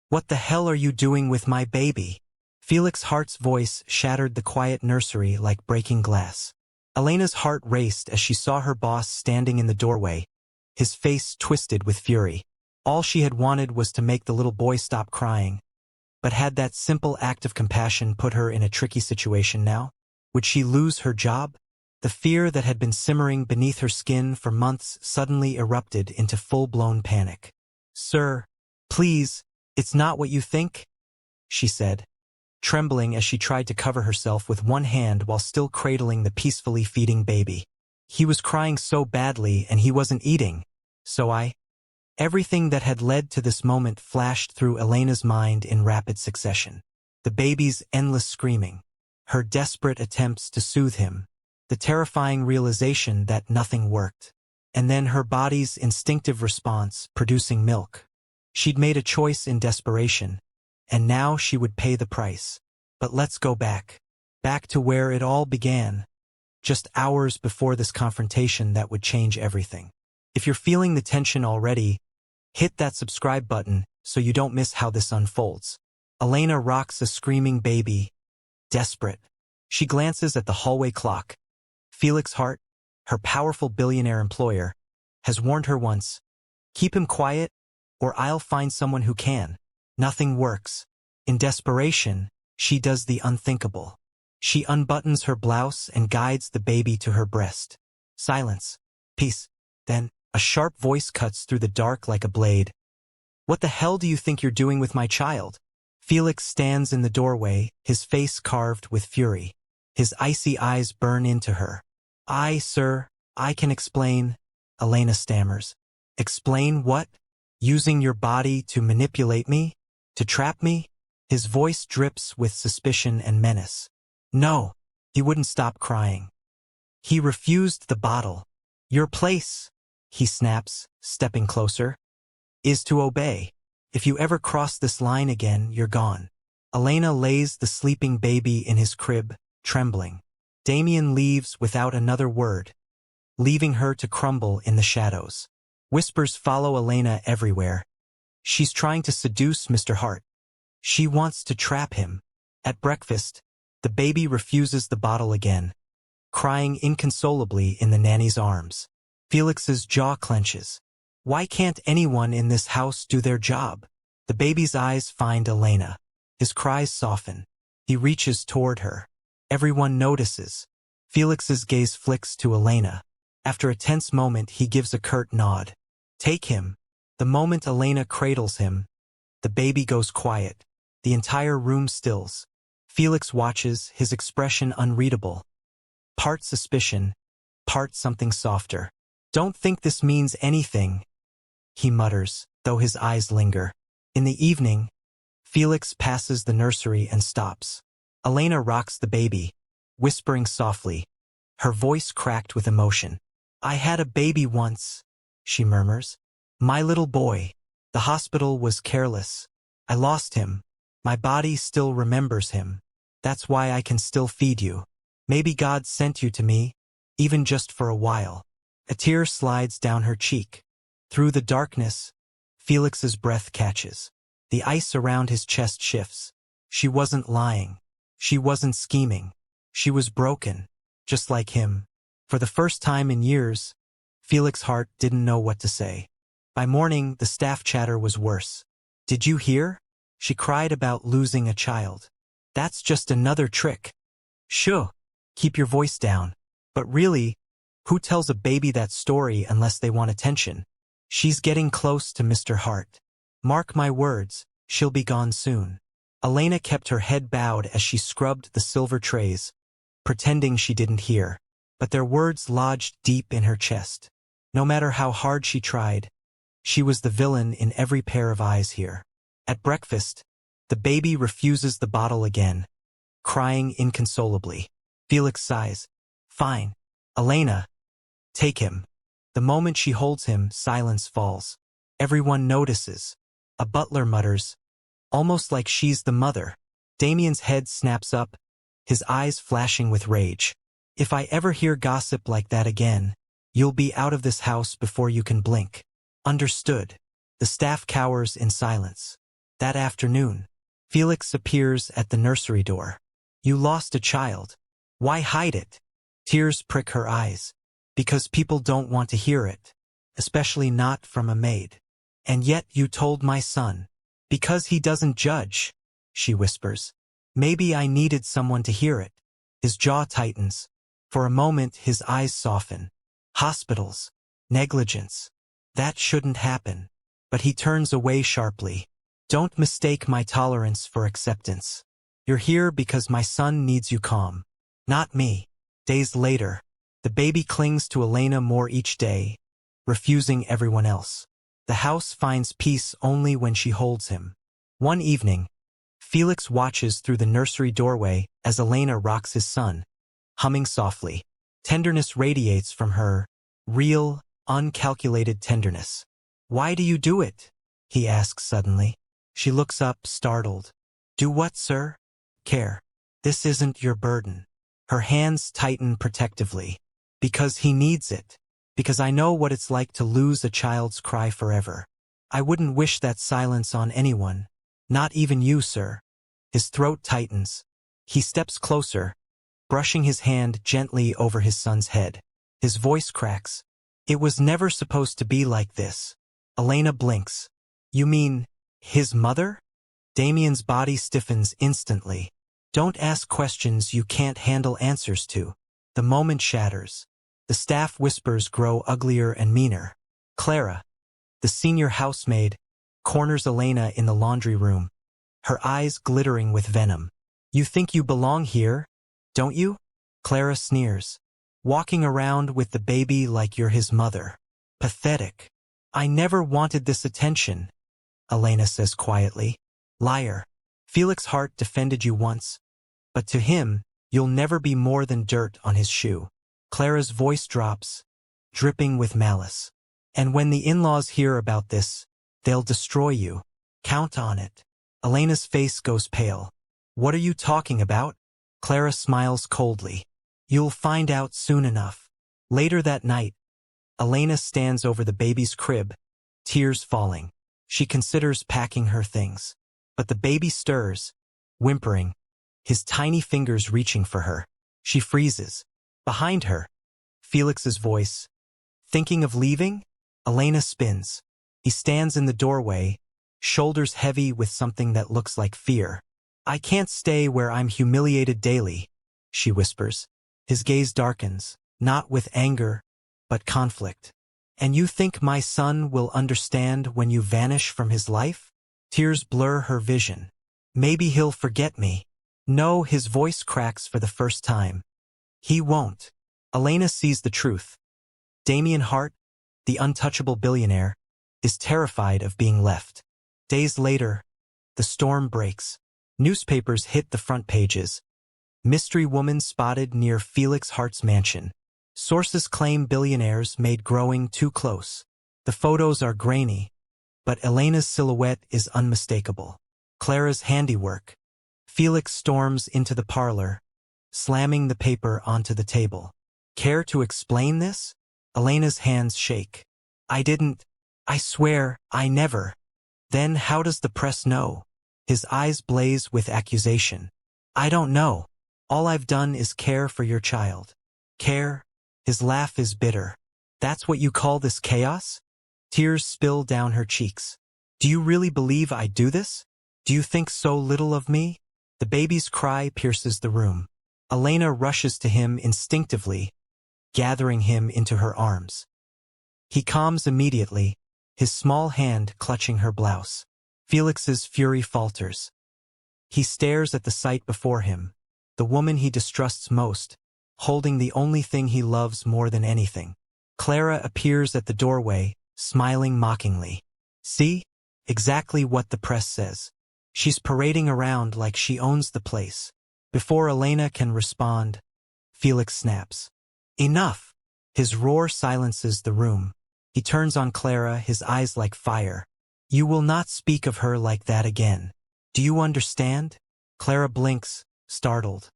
What the hell are you doing with my baby? Felix Hart's voice shattered the quiet nursery like breaking glass. Elena's heart raced as she saw her boss standing in the doorway, his face twisted with fury. All she had wanted was to make the little boy stop crying. But had that simple act of compassion put her in a tricky situation now? Would she lose her job? The fear that had been simmering beneath her skin for months suddenly erupted into full-blown panic. "Sir, please, it's not what you think," she said, trembling as she tried to cover herself with one hand while still cradling the peacefully feeding baby. He was crying so badly and he wasn't eating, so Everything that had led to this moment flashed through Elena's mind in rapid succession. The baby's endless screaming, her desperate attempts to soothe him, the terrifying realization that nothing worked, and then her body's instinctive response producing milk. She'd made a choice in desperation, and now she would pay the price. But let's go back to where it all began, just hours before this confrontation that would change everything. If you're feeling the tension already, hit that subscribe button so you don't miss how this unfolds. Elena rocks a screaming baby, desperate. She glances at the hallway clock. Felix Hart, her powerful billionaire employer, has warned her once, "Keep him quiet, or I'll find someone who can." Nothing works. In desperation, she does the unthinkable. She unbuttons her blouse and guides the baby to her breast. Silence. Peace. Then, a sharp voice cuts through the dark like a blade. "What the hell do you think you're doing with my child?" Felix stands in the doorway, his face carved with fury. His icy eyes burn into her. Sir, I can explain," Elena stammers. "Explain what? Using your body to manipulate me? To trap me?" His voice drips with suspicion and menace. No, he wouldn't stop crying. He refused the bottle. "Your place," he snaps, stepping closer, "is to obey. If you ever cross this line again, you're gone." Elena lays the sleeping baby in his crib, trembling. Damien leaves without another word, leaving her to crumble in the shadows. Whispers follow Elena everywhere. She's trying to seduce Mr. Hart. She wants to trap him. At breakfast, the baby refuses the bottle again, crying inconsolably in the nanny's arms. Felix's jaw clenches. Why can't anyone in this house do their job? The baby's eyes find Elena. His cries soften. He reaches toward her. Everyone notices. Felix's gaze flicks to Elena. After a tense moment, he gives a curt nod. "Take him." The moment Elena cradles him, the baby goes quiet. The entire room stills. Felix watches, his expression unreadable. Part suspicion, part something softer. "Don't think this means anything," he mutters, though his eyes linger. In the evening, Felix passes the nursery and stops. Elena rocks the baby, whispering softly, her voice cracked with emotion. "I had a baby once," she murmurs. "My little boy. The hospital was careless. I lost him. My body still remembers him. That's why I can still feed you. Maybe God sent you to me, even just for a while." A tear slides down her cheek. Through the darkness, Felix's breath catches. The ice around his chest shifts. She wasn't lying. She wasn't scheming. She was broken, just like him. For the first time in years, Felix Hart didn't know what to say. By morning, the staff chatter was worse. "Did you hear? She cried about losing a child. That's just another trick." "Shoo, keep your voice down." But really, who tells a baby that story unless they want attention? She's getting close to Mr. Hart. Mark my words, she'll be gone soon. Elena kept her head bowed as she scrubbed the silver trays, pretending she didn't hear. But their words lodged deep in her chest. No matter how hard she tried, she was the villain in every pair of eyes here. At breakfast, the baby refuses the bottle again, crying inconsolably. Felix sighs. "Fine. Elena, take him." The moment she holds him, silence falls. Everyone notices. A butler mutters, almost like she's the mother. Damien's head snaps up, his eyes flashing with rage. "If I ever hear gossip like that again, you'll be out of this house before you can blink." Understood. The staff cowers in silence. That afternoon, Felix appears at the nursery door. You lost a child. Why hide it? Tears prick her eyes. Because people don't want to hear it. Especially not from a maid. And yet you told my son. Because he doesn't judge, she whispers. Maybe I needed someone to hear it. His jaw tightens. For a moment his eyes soften. Hospitals. Negligence. That shouldn't happen. But he turns away sharply. Don't mistake my tolerance for acceptance. You're here because my son needs you calm. Not me. Days later, the baby clings to Elena more each day, refusing everyone else. The house finds peace only when she holds him. One evening, Felix watches through the nursery doorway as Elena rocks his son, humming softly. Tenderness radiates from her, real, uncalculated tenderness. Why do you do it? He asks suddenly. She looks up, startled. Do what, sir? Care. This isn't your burden. Her hands tighten protectively. Because he needs it. Because I know what it's like to lose a child's cry forever. I wouldn't wish that silence on anyone. Not even you, sir. His throat tightens. He steps closer, brushing his hand gently over his son's head. His voice cracks. It was never supposed to be like this. Elena blinks. You mean, his mother? Damien's body stiffens instantly. Don't ask questions you can't handle answers to. The moment shatters. The staff whispers grow uglier and meaner. Clara, the senior housemaid, corners Elena in the laundry room, her eyes glittering with venom. You think you belong here, don't you? Clara sneers. Walking around with the baby like you're his mother. Pathetic. I never wanted this attention, Elena says quietly. Liar. Felix Hart defended you once. But to him, you'll never be more than dirt on his shoe. Clara's voice drops, dripping with malice. And when the in-laws hear about this, they'll destroy you. Count on it. Elena's face goes pale. What are you talking about? Clara smiles coldly. You'll find out soon enough. Later that night, Elena stands over the baby's crib, tears falling. She considers packing her things. But the baby stirs, whimpering, his tiny fingers reaching for her. She freezes. Behind her, Felix's voice. Thinking of leaving? Elena spins. He stands in the doorway, shoulders heavy with something that looks like fear. I can't stay where I'm humiliated daily, she whispers. His gaze darkens, not with anger, but conflict. And you think my son will understand when you vanish from his life? Tears blur her vision. Maybe he'll forget me. No, his voice cracks for the first time. He won't. Elena sees the truth. Damien Hart, the untouchable billionaire, is terrified of being left. Days later, the storm breaks. Newspapers hit the front pages. Mystery woman spotted near Felix Hart's mansion. Sources claim billionaires made growing too close. The photos are grainy, but Elena's silhouette is unmistakable. Clara's handiwork. Felix storms into the parlor, slamming the paper onto the table. Care to explain this? Elena's hands shake. I swear, I never. Then how does the press know? His eyes blaze with accusation. I don't know. All I've done is care for your child. Care? His laugh is bitter. That's what you call this chaos? Tears spill down her cheeks. Do you really believe I do this? Do you think so little of me? The baby's cry pierces the room. Elena rushes to him instinctively, gathering him into her arms. He calms immediately, his small hand clutching her blouse. Felix's fury falters. He stares at the sight before him, the woman he distrusts most, holding the only thing he loves more than anything. Clara appears at the doorway, smiling mockingly. See? Exactly what the press says. She's parading around like she owns the place. Before Elena can respond, Felix snaps. Enough! His roar silences the room. He turns on Clara, his eyes like fire. You will not speak of her like that again. Do you understand? Clara blinks, startled.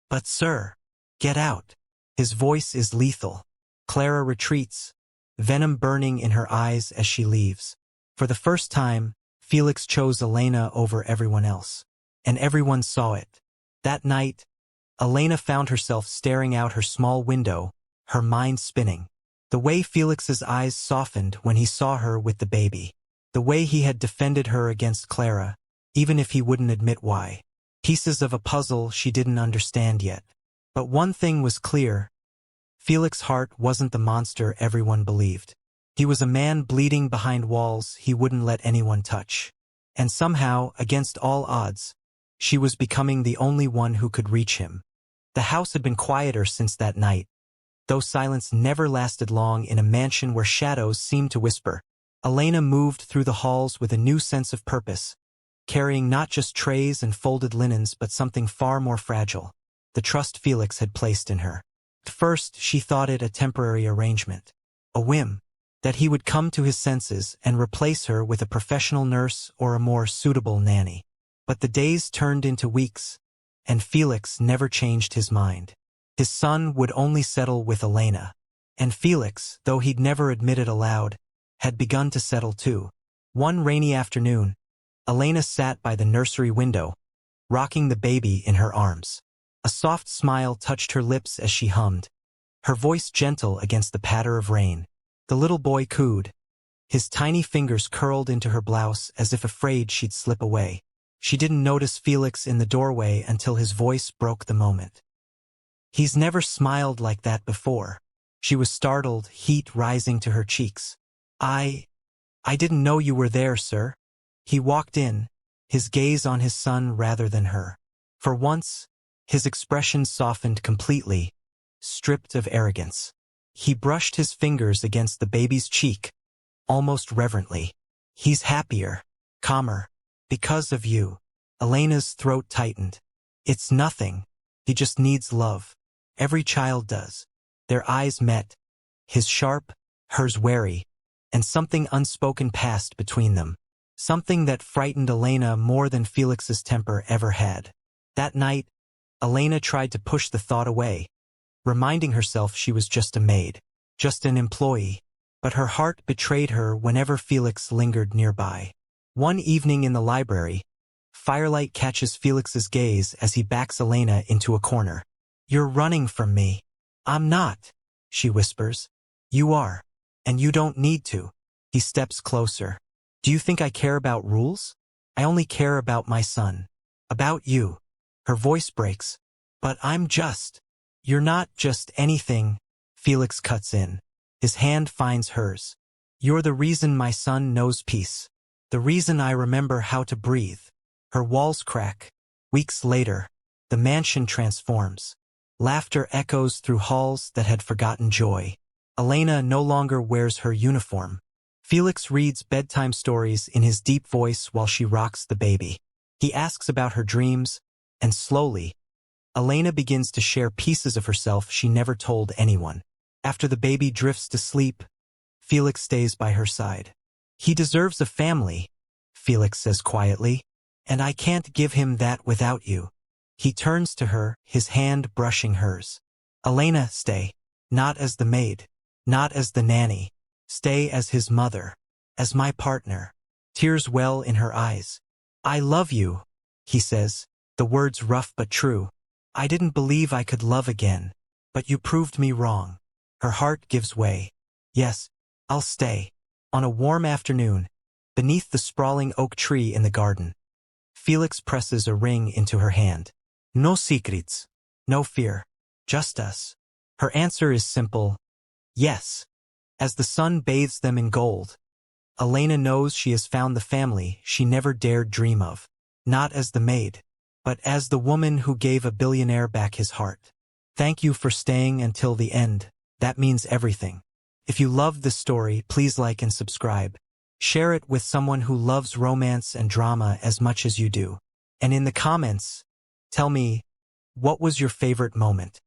But sir, get out. His voice is lethal. Clara retreats, venom burning in her eyes as she leaves. For the first time, Felix chose Elena over everyone else. And everyone saw it. That night, Elena found herself staring out her small window, her mind spinning. The way Felix's eyes softened when he saw her with the baby. The way he had defended her against Clara, even if he wouldn't admit why. Pieces of a puzzle she didn't understand yet. But one thing was clear. Felix Hart wasn't the monster everyone believed. He was a man bleeding behind walls he wouldn't let anyone touch. And somehow, against all odds, she was becoming the only one who could reach him. The house had been quieter since that night, though silence never lasted long in a mansion where shadows seemed to whisper. Elena moved through the halls with a new sense of purpose, carrying not just trays and folded linens but something far more fragile, the trust Felix had placed in her. At first, she thought it a temporary arrangement, a whim, that he would come to his senses and replace her with a professional nurse or a more suitable nanny. But the days turned into weeks, and Felix never changed his mind. His son would only settle with Elena. And Felix, though he'd never admit it aloud, had begun to settle too. One rainy afternoon, Elena sat by the nursery window, rocking the baby in her arms. A soft smile touched her lips as she hummed, her voice gentle against the patter of rain. The little boy cooed. His tiny fingers curled into her blouse as if afraid she'd slip away. She didn't notice Felix in the doorway until his voice broke the moment. He's never smiled like that before. She was startled, heat rising to her cheeks. I didn't know you were there, sir. He walked in, his gaze on his son rather than her. For once, his expression softened completely, stripped of arrogance. He brushed his fingers against the baby's cheek, almost reverently. He's happier, calmer, because of you. Elena's throat tightened. It's nothing. He just needs love. Every child does. Their eyes met, his sharp, hers wary, and something unspoken passed between them. Something that frightened Elena more than Felix's temper ever had. That night, Elena tried to push the thought away, reminding herself she was just a maid, just an employee. But her heart betrayed her whenever Felix lingered nearby. One evening in the library, firelight catches Felix's gaze as he backs Elena into a corner. You're running from me. I'm not, she whispers. You are, and you don't need to. He steps closer. Do you think I care about rules? I only care about my son. About you. Her voice breaks. But I'm just. You're not just anything. Felix cuts in. His hand finds hers. You're the reason my son knows peace. The reason I remember how to breathe. Her walls crack. Weeks later, the mansion transforms. Laughter echoes through halls that had forgotten joy. Elena no longer wears her uniform. Felix reads bedtime stories in his deep voice while she rocks the baby. He asks about her dreams, and slowly, Elena begins to share pieces of herself she never told anyone. After the baby drifts to sleep, Felix stays by her side. He deserves a family, Felix says quietly, and I can't give him that without you. He turns to her, his hand brushing hers. Elena, stay. Not as the maid. Not as the nanny. Stay as his mother. As my partner. Tears well in her eyes. I love you, he says, the words rough but true. I didn't believe I could love again, but you proved me wrong. Her heart gives way. Yes, I'll stay. On a warm afternoon, beneath the sprawling oak tree in the garden, Felix presses a ring into her hand. No secrets. No fear. Just us. Her answer is simple. Yes. As the sun bathes them in gold, Elena knows she has found the family she never dared dream of. Not as the maid, but as the woman who gave a billionaire back his heart. Thank you for staying until the end. That means everything. If you loved this story, please like and subscribe. Share it with someone who loves romance and drama as much as you do. And in the comments, tell me, what was your favorite moment?